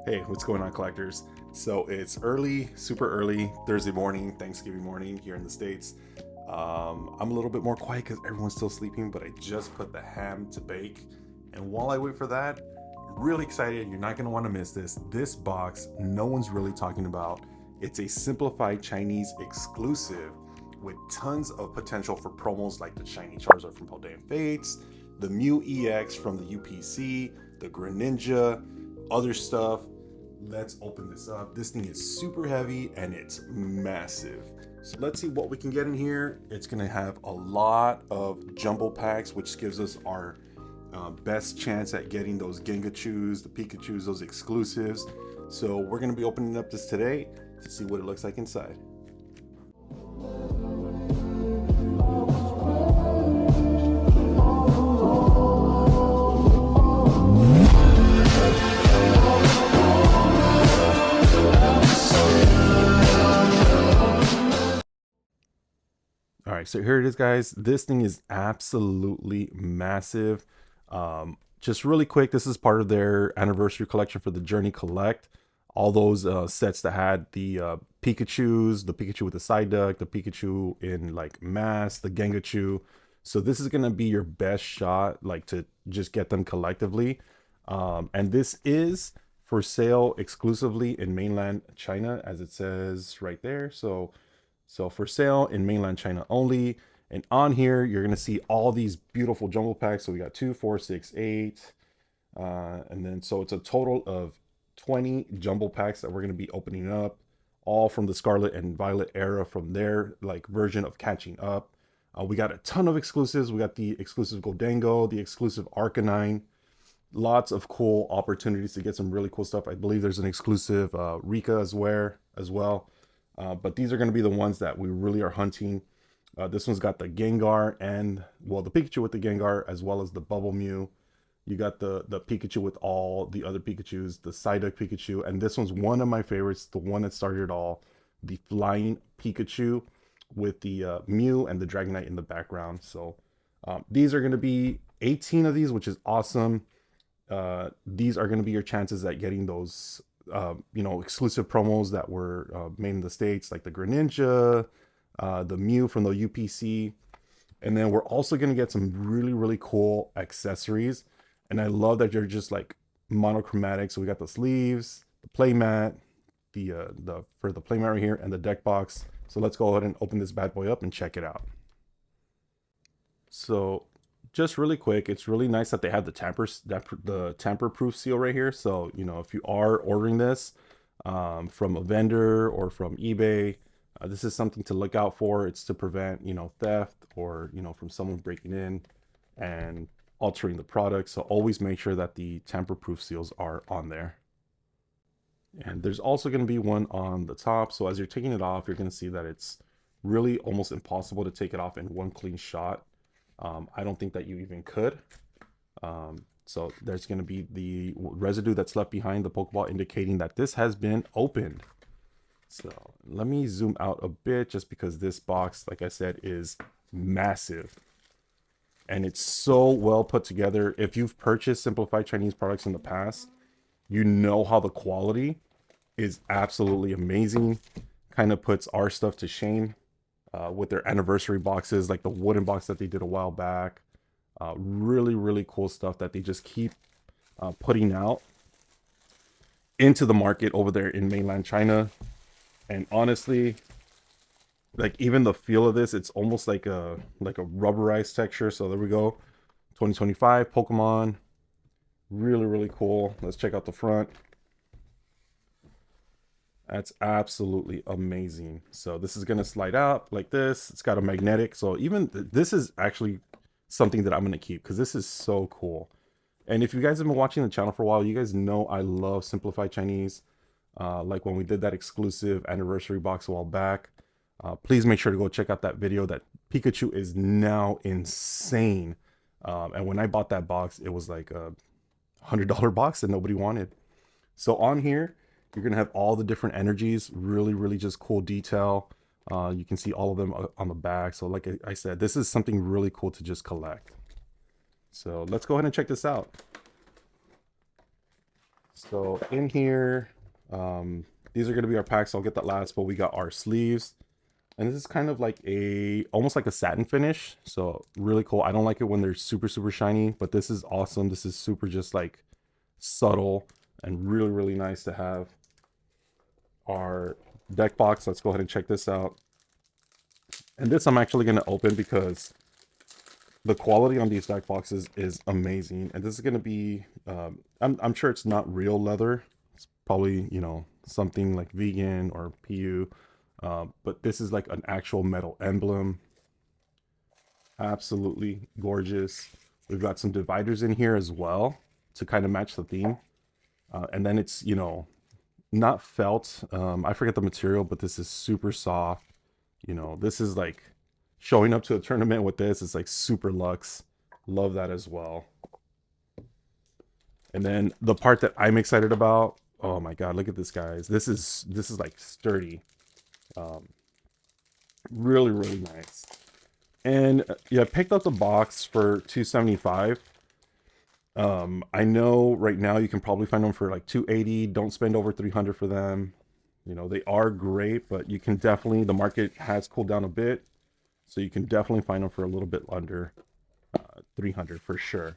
Hey, what's going on, collectors? So it's early, super early, Thursday morning, Thanksgiving morning here in the States. I'm a little bit more quiet because everyone's still sleeping, but I just put the ham to bake. And while I wait for that, I'm really excited. You're not going to want to miss this. This box, no one's really talking about. It's a simplified Chinese exclusive with tons of potential for promos like the shiny Charizard from Paldean Fates, the Mew EX from the UPC, the Greninja, other stuff. Let's open this up. This thing is super heavy and it's massive. So let's see what we can get in here. It's gonna have a lot of jumbo packs, which gives us our best chance at getting those Gengachus, the Pikachus, those exclusives. So we're gonna be opening up this today to see what it looks like inside. All right, so here it is, guys. This thing is absolutely massive. Just really quick, this is part of their anniversary collection for the Journey Collect. All those sets that had the Pikachus, the Pikachu with the side duck, the Pikachu in like mass, the Gengachu. So this is gonna be your best shot, like to just get them collectively. And this is for sale exclusively in mainland China, as it says right there. So for sale in mainland China only. And on here, you're gonna see all these beautiful jumbo packs. So we got 2, 4, 6, 8. And then so it's a total of 20 jumbo packs that we're gonna be opening up, all from the Scarlet and Violet era from their like version of catching up. We got a ton of exclusives. We got the exclusive Goldango, the exclusive Arcanine, lots of cool opportunities to get some really cool stuff. I believe there's an exclusive Rika as well. But these are going to be the ones that we really are hunting. This one's got the Gengar and, well, the Pikachu with the Gengar, as well as the Bubble Mew. You got the Pikachu with all the other Pikachus, the Psyduck Pikachu, and this one's one of my favorites, the one that started it all, the Flying Pikachu with the Mew and the Dragonite in the background. So these are going to be 18 of these, which is awesome. These are going to be your chances at getting those exclusive promos that were made in the States, like the Greninja, the Mew from the UPC. And then we're also going to get some really, really cool accessories. And I love that they're just like monochromatic. So we got the sleeves, the playmat, the for the playmat right here, and the deck box. So let's go ahead and open this bad boy up and check it out. So just really quick, it's really nice that they have the tamper proof seal right here. So if you are ordering this from a vendor or from eBay, this is something to look out for. It's to prevent theft or from someone breaking in and altering the product. So always make sure that the tamper proof seals are on there. And there's also going to be one on the top. So as you're taking it off, you're going to see that it's really almost impossible to take it off in one clean shot. I don't think that you even could. So there's going to be the residue that's left behind the Pokeball indicating that this has been opened. So let me zoom out a bit just because this box, like I said, is massive. And it's so well put together. If you've purchased Simplified Chinese products in the past, you know how the quality is absolutely amazing. Kind of puts our stuff to shame with their anniversary boxes, like the wooden box that they did a while back. Really, really cool stuff that they just keep putting out into the market over there in mainland China. And honestly, like even the feel of this, it's almost like a rubberized texture. So there we go. 2025 Pokemon. Really, really cool. Let's check out the front. That's absolutely amazing. So this is going to slide out like this. It's got a magnetic. So even this is actually something that I'm going to keep because this is so cool. And if you guys have been watching the channel for a while, you guys know I love Simplified Chinese. Like when we did that exclusive anniversary box a while back. Please make sure to go check out that video. That Pikachu is now insane. And when I bought that box, it was like a $100 box that nobody wanted. So on here, you're going to have all the different energies, really, really just cool detail. You can see all of them on the back. So like I said, this is something really cool to just collect. So let's go ahead and check this out. So in here, these are going to be our packs. I'll get that last, but we got our sleeves. And this is kind of like almost like a satin finish. So really cool. I don't like it when they're super, super shiny, but this is awesome. This is super just like subtle and really, really nice to have. Our deck box. Let's go ahead and check this out. And this I'm actually going to open because the quality on these deck boxes is amazing. And this is going to be, I'm sure it's not real leather. It's probably, you know, something like vegan or PU. But this is like an actual metal emblem. Absolutely gorgeous. We've got some dividers in here as well to kind of match the theme. And then it's, you know, not felt. I forget the material, but this is super soft. You know, this is like showing up to a tournament with this is like super luxe. Love that as well. And then the part that I'm excited about, oh my god, look at this, guys. This is like sturdy. Really, really nice. And yeah, I picked up the box for 275. I know right now you can probably find them for like 280. Don't spend over 300 for them. You know, they are great, but you can definitely, the market has cooled down a bit. So you can definitely find them for a little bit under 300 for sure.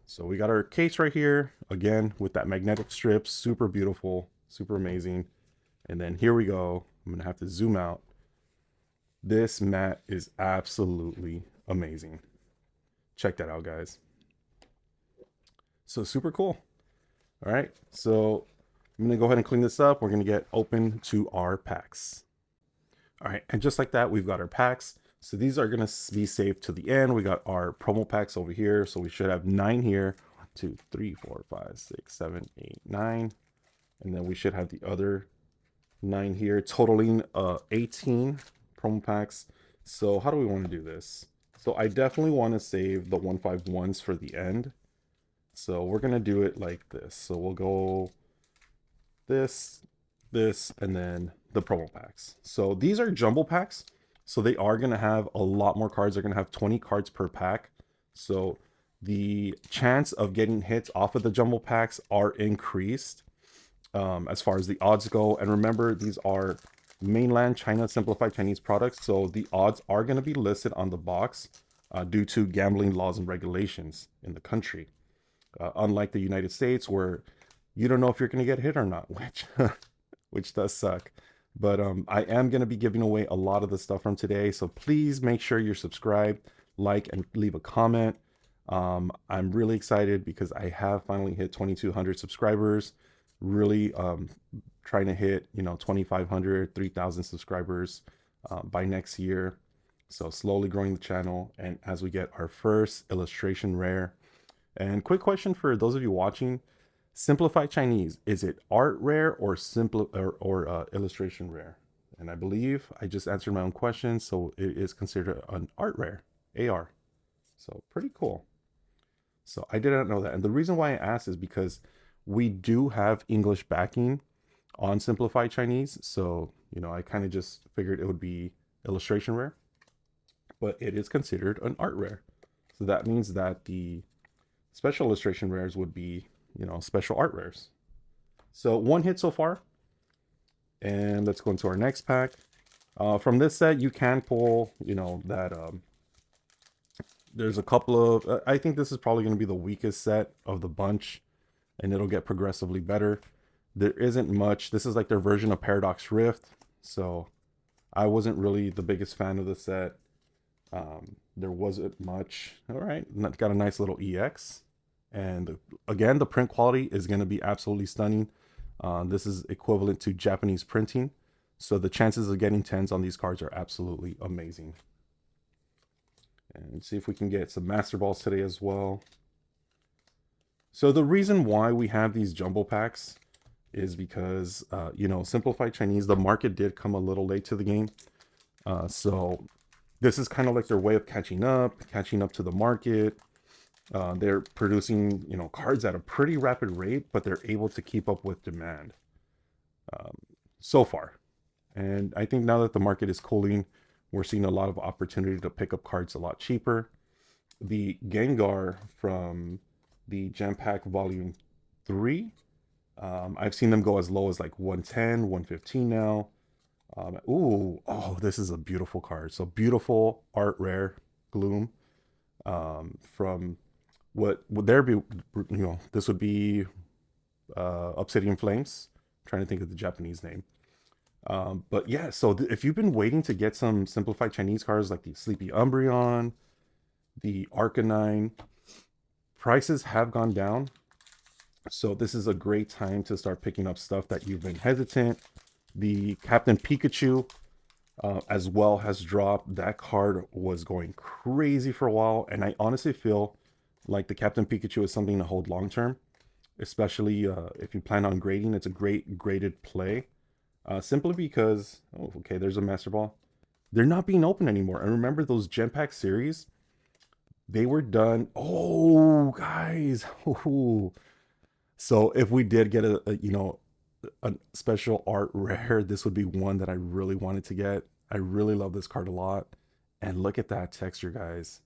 So we got our case right here, again, with that magnetic strip. Super beautiful, super amazing. And then here we go. I'm going to have to zoom out. This mat is absolutely amazing. Check that out, guys. So super cool. All right, so I'm gonna go ahead and clean this up. We're gonna get open to our packs. All right, and just like that, we've got our packs. So these are gonna be saved to the end. We got our promo packs over here. So we should have 9 here. 1, 2, 3, 4, 5, 6, 7, 8, 9. And then we should have the other 9 here, totaling 18 promo packs. So how do we want to do this? So I definitely want to save the 151s for the end. So we're gonna do it like this. So we'll go this, and then the promo packs. So these are jumbo packs. So they are gonna have a lot more cards. They're gonna have 20 cards per pack. So the chance of getting hits off of the jumbo packs are increased as far as the odds go. And remember, these are mainland China simplified Chinese products. So the odds are gonna be listed on the box due to gambling laws and regulations in the country. Unlike the United States, where you don't know if you're going to get hit or not, which does suck. But I am going to be giving away a lot of the stuff from today, so please make sure you're subscribed, like, and leave a comment. I'm really excited because I have finally hit 2,200 subscribers. Really trying to hit 2,500, 3,000 subscribers by next year. So slowly growing the channel, and as we get our first illustration rare. And quick question for those of you watching: Simplified Chinese, is it art rare or illustration rare? And I believe I just answered my own question, so it is considered an art rare, AR. So pretty cool. So I did not know that, and the reason why I asked is because we do have English backing on Simplified Chinese, so I kind of just figured it would be illustration rare, but it is considered an art rare. So that means that the special illustration rares would be, special art rares. So 1 hit so far. And let's go into our next pack. From this set, you can pull, that there's a couple of, I think this is probably going to be the weakest set of the bunch, and it'll get progressively better. There isn't much. This is like their version of Paradox Rift. So I wasn't really the biggest fan of the set. There wasn't much. All right, got a nice little EX, and again, the print quality is going to be absolutely stunning. This is equivalent to Japanese printing, so the chances of getting 10s on these cards are absolutely amazing. And see if we can get some Master Balls today as well. So the reason why we have these jumbo packs is because Simplified Chinese, the market did come a little late to the game, so this is kind of like their way of catching up to the market. They're producing, cards at a pretty rapid rate, but they're able to keep up with demand so far. And I think now that the market is cooling, we're seeing a lot of opportunity to pick up cards a lot cheaper. The Gengar from the Jam Pack Volume 3 I've seen them go as low as like 110, 115 now. Oh, this is a beautiful card. So beautiful art rare Gloom, from what would there be, this would be Obsidian Flames. I'm trying to think of the Japanese name. But yeah, so if you've been waiting to get some simplified Chinese cards like the Sleepy Umbreon, the Arcanine, prices have gone down. So this is a great time to start picking up stuff that you've been hesitant. The Captain Pikachu as well has dropped. That card was going crazy for a while, and I honestly feel like the Captain Pikachu is something to hold long term, especially if you plan on grading. It's a great graded play, simply because, oh, okay, there's a Master Ball. They're not being open anymore. And remember those Gen Pack series? They were done. Oh, guys. Ooh. So if we did get a special art rare, this would be one that I really wanted to get. I really love this card a lot. And look at that texture, guys.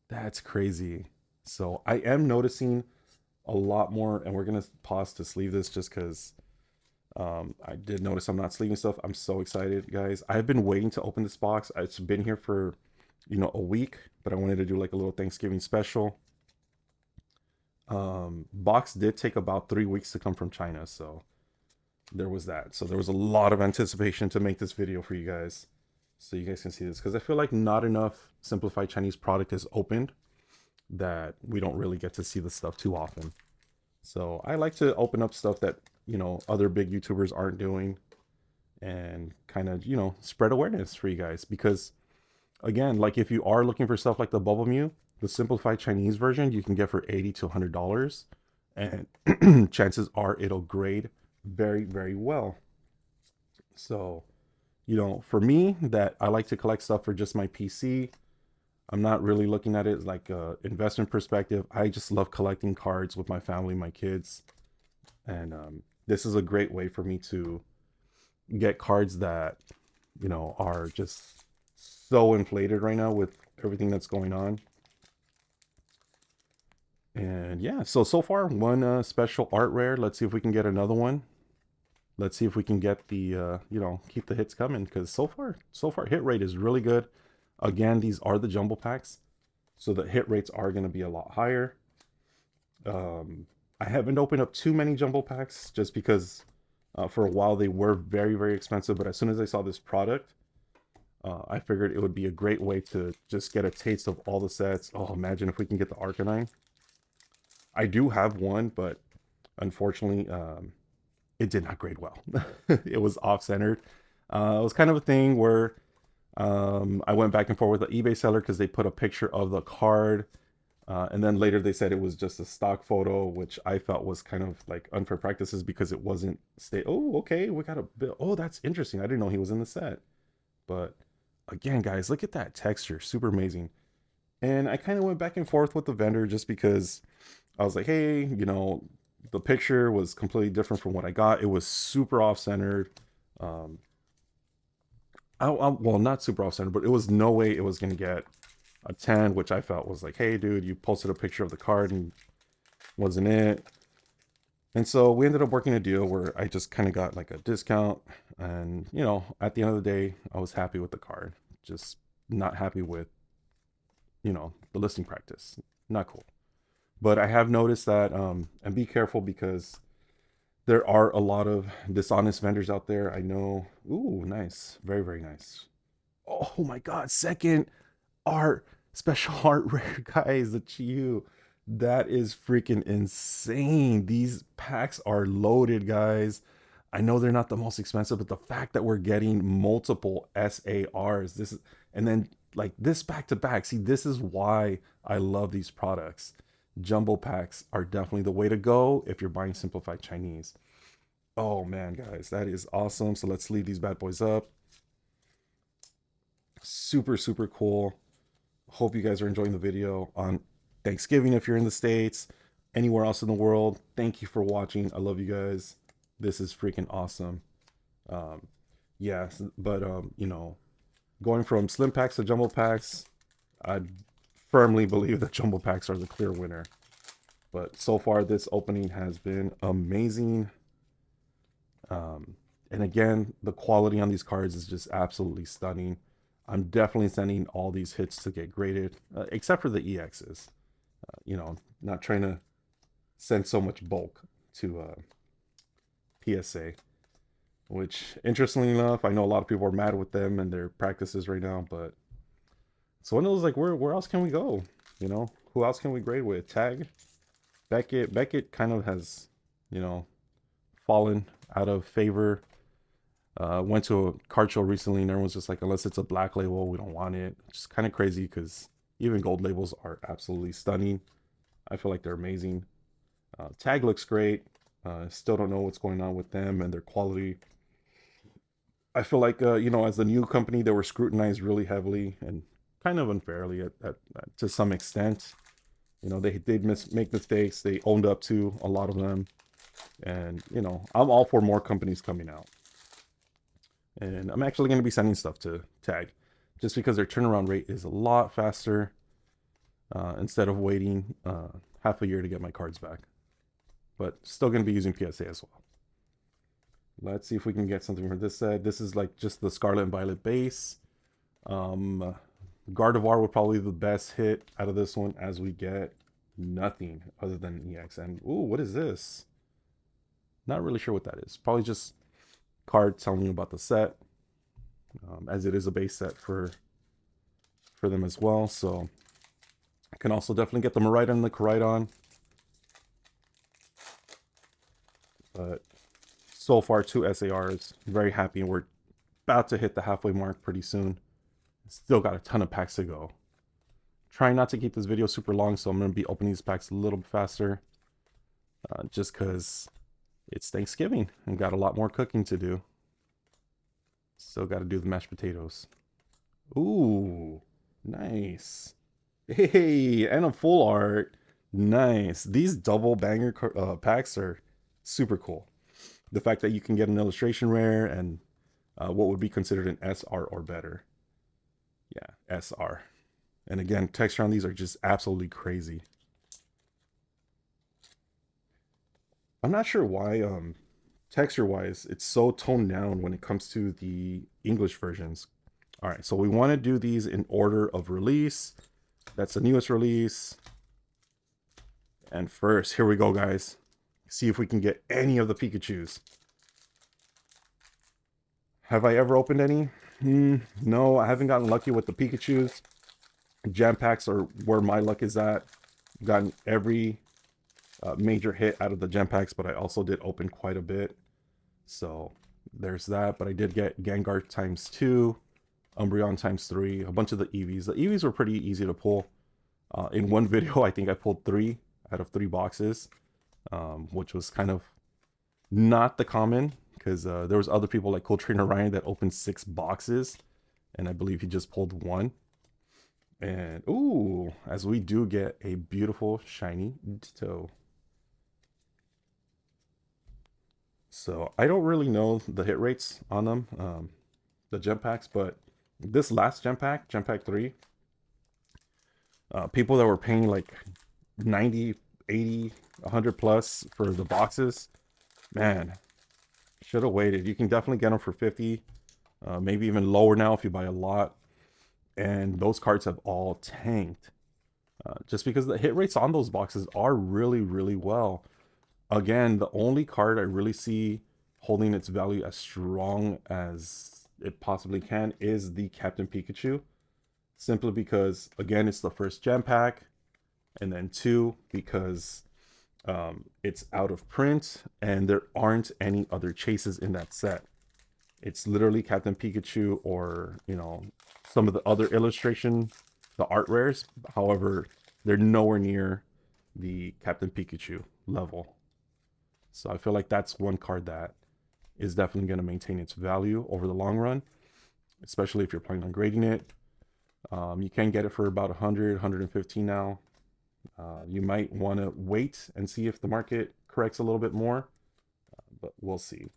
That's crazy. So I am noticing a lot more, and we're gonna pause to sleeve this just because I did notice I'm not sleeving stuff. I'm so excited, guys. I've been waiting to open this box. It's been here for a week, but I wanted to do like a little Thanksgiving special. Box did take about 3 weeks to come from China, so there was that. So there was a lot of anticipation to make this video for you guys, so you guys can see this, because I feel like not enough simplified Chinese product is opened, that we don't really get to see the stuff too often. So I like to open up stuff that other big YouTubers aren't doing, and kind of spread awareness for you guys, because again, like if you are looking for stuff like the Bubble Mew, the simplified Chinese version you can get for $80 to $100, and chances are it'll grade very, very well. So, for me, that I like to collect stuff for just my PC. I'm not really looking at it like a investment perspective. I just love collecting cards with my family, my kids, and this is a great way for me to get cards that are just so inflated right now with everything that's going on. And yeah, so far one special art rare. Let's see if we can get another one. Let's see if we can get the keep the hits coming, because so far hit rate is really good. Again, these are the jumbo packs, so the hit rates are going to be a lot higher. I haven't opened up too many jumbo packs just because for a while they were very, very expensive, but as soon as I saw this product, I figured it would be a great way to just get a taste of all the sets. Oh, imagine if we can get the Arcanine. I do have one, but unfortunately, it did not grade well. It was off-centered. It was kind of a thing where I went back and forth with the eBay seller because they put a picture of the card, and then later they said it was just a stock photo, which I felt was kind of like unfair practices because it wasn't oh, okay, we got a bill. Oh, that's interesting. I didn't know he was in the set. But again, guys, look at that texture. Super amazing. And I kind of went back and forth with the vendor just because I was like, hey, the picture was completely different from what I got. It was super off-centered. Well, not super off-centered, but it was no way it was going to get a 10, which I felt was like, hey, dude, you posted a picture of the card and wasn't it. And so we ended up working a deal where I just kind of got like a discount. And, at the end of the day, I was happy with the card. Just not happy with, the listing practice. Not cool. But I have noticed that, and be careful because there are a lot of dishonest vendors out there. I know. Ooh, nice. Very, very nice. Oh my God. Second art, special art rare, guys. The Chiyu. That is freaking insane. These packs are loaded, guys. I know they're not the most expensive, but the fact that we're getting multiple SARs, and then like this back to back. See, this is why I love these products. Jumbo packs are definitely the way to go if you're buying simplified Chinese. Oh man, guys, that is awesome. So let's leave these bad boys up. Super, super cool. Hope you guys are enjoying the video on Thanksgiving if you're in the States, anywhere else in the world. Thank you for watching. I love you guys. This is freaking awesome. Yeah, but going from slim packs to jumbo packs, I firmly believe that jumbo packs are the clear winner. But so far, this opening has been amazing. And again, the quality on these cards is just absolutely stunning. I'm definitely sending all these hits to get graded, except for the EXs. Not trying to send so much bulk to PSA, which interestingly enough, I know a lot of people are mad with them and their practices right now, but it's one of those like, where else can we go? Who else can we grade with? Tag, Beckett kind of has, you know, fallen out of favor. Went to a card show recently and everyone's just like, unless it's a black label, we don't want it. It's just kind of crazy because even gold labels are absolutely stunning. I feel like they're amazing. Tag looks great. Still don't know what's going on with them and their quality. I feel like, as the new company, they were scrutinized really heavily and kind of unfairly to some extent. They did make mistakes. They owned up to a lot of them. And, I'm all for more companies coming out. And I'm actually going to be sending stuff to Tag just because their turnaround rate is a lot faster instead of waiting half a year to get my cards back. But still going to be using PSA as well. Let's see if we can get something from this set. This is like just the Scarlet and Violet base. Gardevoir would probably be the best hit out of this one, as we get nothing other than EX. And ooh, what is this? Not really sure what that is. Probably just card telling you about the set, as it is a base set for them as well. So I can also definitely get the Miraidon and the Koraidon. But so far, 2 SARs. Very happy. We're about to hit the halfway mark pretty soon. Still got a ton of packs to go. Trying not to keep this video super long, so I'm going to be opening these packs a little bit faster. Just because it's Thanksgiving and got a lot more cooking to do. Still got to do the mashed potatoes. Ooh, nice. Hey, and a full art. Nice. These double banger packs are super cool. The fact that you can get an illustration rare and what would be considered an SR or better. Yeah, SR. And again, texture on these are just absolutely crazy. I'm not sure why texture wise it's so toned down when it comes to the English versions. All right, so we want to do these in order of release. That's the newest release. And first, here we go, guys. See if we can get any of the Pikachus. Have I ever opened any? No, I haven't gotten lucky with the Pikachus. Jam packs are where my luck is at. I've gotten every major hit out of the gem packs, but I also did open quite a bit. So there's that. But I did get Gengar ×2, Umbreon ×3, a bunch of the EVs. The EVs were pretty easy to pull. In one video, I think I pulled 3 out of 3 boxes, which was kind of not the common, because there was other people like Cool Trainer Ryan that opened 6 boxes, and I believe he just pulled 1. And ooh, as we do get a beautiful shiny Ditto. So I don't really know the hit rates on them, the gem packs, but this last gem pack 3, people that were paying like 90, 80, 100 plus for the boxes, man, should have waited. You can definitely get them for 50, maybe even lower now if you buy a lot. And those cards have all tanked, just because the hit rates on those boxes are really, really well. Again, the only card I really see holding its value as strong as it possibly can is the Captain Pikachu. Simply because, again, it's the first gem pack. And then 2, because it's out of print and there aren't any other chases in that set. It's literally Captain Pikachu or, some of the other illustration, the art rares. However, they're nowhere near the Captain Pikachu level. So I feel like that's one card that is definitely going to maintain its value over the long run, especially if you're planning on grading it. You can get it for about 100, 115 now. You might want to wait and see if the market corrects a little bit more, but we'll see.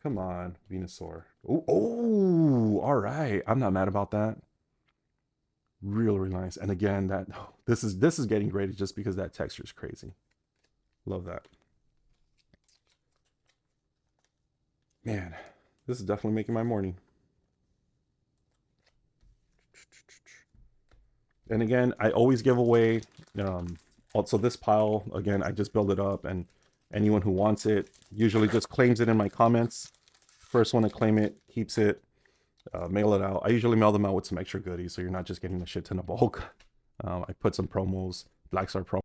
Come on, Venusaur. Oh, all right. I'm not mad about that. Really, really nice. And again, this is getting graded just because that texture is crazy. Love that. Man, this is definitely making my morning. And again, I always give away, also this pile, again, I just build it up, and anyone who wants it usually just claims it in my comments. First one to claim it keeps it, mail it out. I usually mail them out with some extra goodies, so you're not just getting a shit ton of bulk. I put some promos, Black Star promo.